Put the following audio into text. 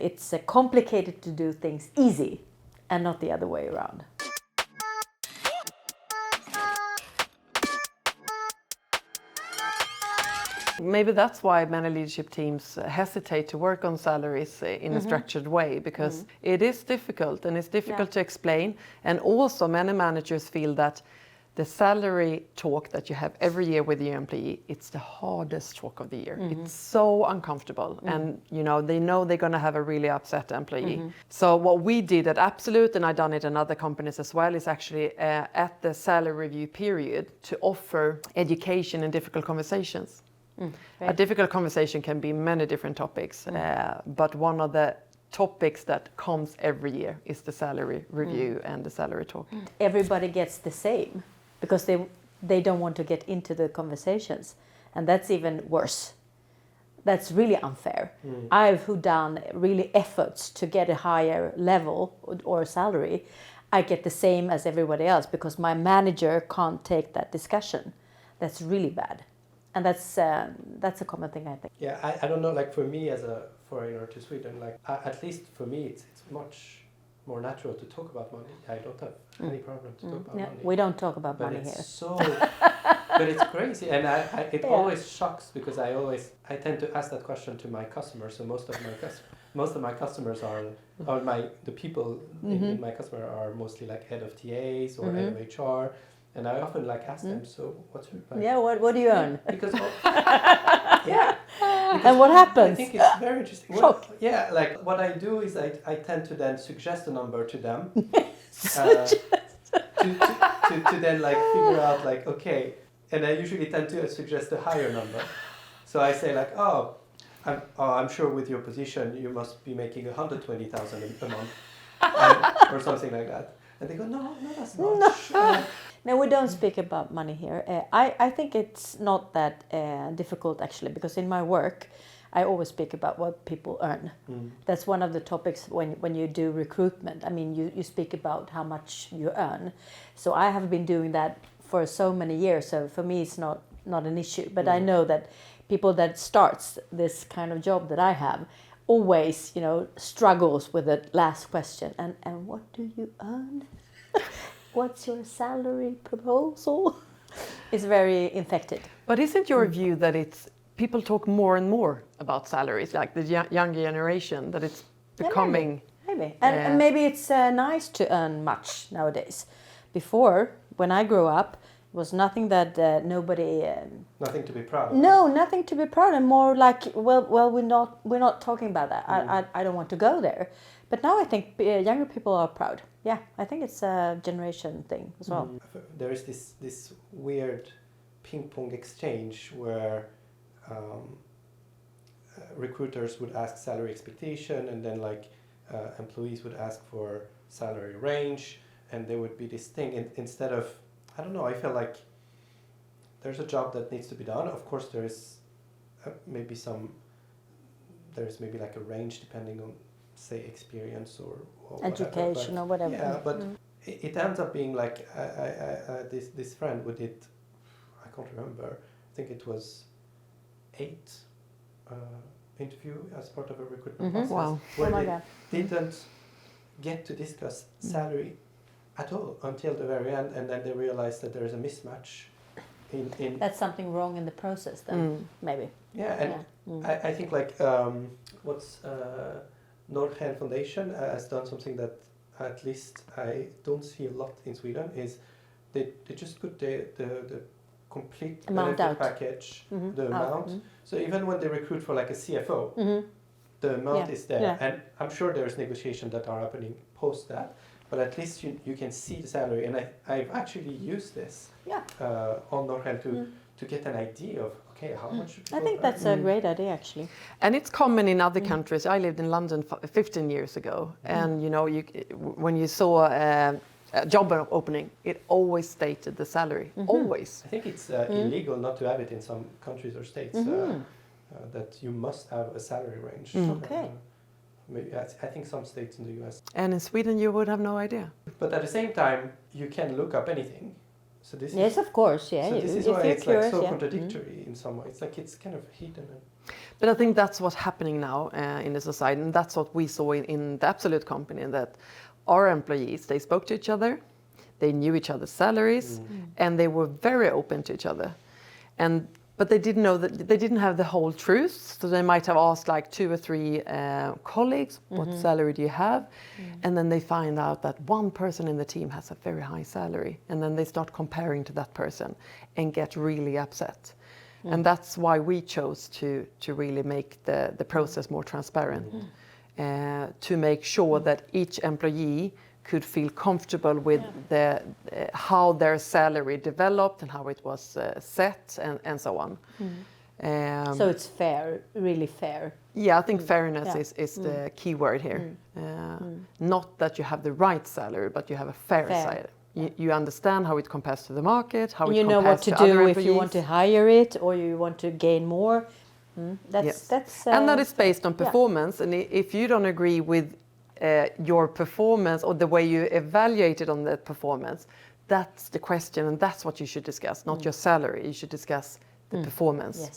it's complicated to do things easy and not the other way around. Maybe that's why many leadership teams hesitate to work on salaries in a structured way, because it is difficult and it's difficult to explain. And also many managers feel that the salary talk that you have every year with your employee, it's the hardest talk of the year. It's so uncomfortable, and they know they're going to have a really upset employee. So what we did at Absolut, and I've done it in other companies as well, is actually at the salary review period to offer education and difficult conversations. A difficult conversation can be many different topics, but one of the topics that comes every year is the salary review and the salary talk. Everybody gets the same because they don't want to get into the conversations, and that's even worse. That's really unfair. Who done really efforts to get a higher level or salary, I get the same as everybody else because my manager can't take that discussion. That's really bad. And that's a common thing, I think. Yeah, I don't know, like for me as a foreigner to Sweden, like at least for me it's much more natural to talk about money. I don't have any problem to talk about money. We don't talk about but money it's here. So, but it's crazy, and it always shocks because I tend to ask that question to my customers. So most of my customers are the people in my customer are mostly like head of TAs or head of HR. And I often ask them, so what's your plan? Yeah, what do you earn? Because and what happens? I think it's very interesting. What I do is I tend to then suggest a number to them to then figure out okay, and I usually tend to suggest a higher number. So I say I'm sure with your position you must be making 120,000 a month or something like that. And they go, no, that's not. No, we don't speak about money here. I think it's not that difficult actually, because in my work, I always speak about what people earn. That's one of the topics when you do recruitment. I mean, you speak about how much you earn. So I have been doing that for so many years. So for me, it's not an issue. But I know that people that starts this kind of job that I have always, struggles with the last question. And what do you earn? What's your salary proposal? It's very infected. But isn't your view that people talk more and more about salaries, like the younger generation, that it's becoming... Maybe. And maybe it's nice to earn much nowadays. Before, when I grew up, it was nothing that nobody... nothing to be proud of. No, nothing to be proud of. More like, well, we're not talking about that. I don't want to go there. But now I think younger people are proud. Yeah, I think it's a generation thing as well. There is this weird ping-pong exchange where recruiters would ask salary expectation, and then employees would ask for salary range, and there would be this thing instead of, I don't know, I feel like there's a job that needs to be done. Of course, there is maybe like a range depending on, say, experience or education or whatever. Yeah, but it ends up being like this friend who did, I can't remember, I think it was 8 interview as part of a recruitment process. Wow. Where they didn't get to discuss salary at all until the very end, and then they realized that there is a mismatch in That's something wrong in the process then, maybe. Yeah, and I think what's Norrhen Foundation has done something that at least I don't see a lot in Sweden, is they just put the complete amount benefit package, the amount. So even when they recruit for a CFO, the amount is there. Yeah. And I'm sure there's negotiations that are happening post that, but at least you can see the salary. And I've actually used this on Norrhen to get an idea of, okay, how much should people I think that's a great idea, actually. And it's common in other countries. I lived in London 15 years ago, and when you saw a job opening, it always stated the salary, always. I think it's illegal not to have it in some countries or states, that you must have a salary range. Okay. Maybe I think some states in the US. And in Sweden, you would have no idea. But at the same time, you can look up anything. So this Yes, is, of course, yeah. so this is if why you're it's curious, like so yeah. contradictory in some way. It's like it's kind of hidden. But I think that's what's happening now in the society, and that's what we saw in the Absolut company, that our employees, they spoke to each other, they knew each other's salaries, and they were very open to each other. But they didn't know that they didn't have the whole truth, so they might have asked like 2 or 3 colleagues, what salary do you have? And then they find out that one person in the team has a very high salary, and then they start comparing to that person and get really upset. And that's why we chose to really make the process more transparent, to make sure that each employee could feel comfortable with how their salary developed and how it was set and so on. So it's fair, really fair. Yeah, I think fairness is the key word here. Not that you have the right salary, but you have a fair salary. You understand how it compares to the market, how And it you know what compares to to other do employees. if you want to hire it or you want to gain more. That's and that is based on performance. And if you don't agree with your performance or the way you evaluated on that performance, that's the question, and that's what you should discuss, not your salary. You should discuss the performance. Yes.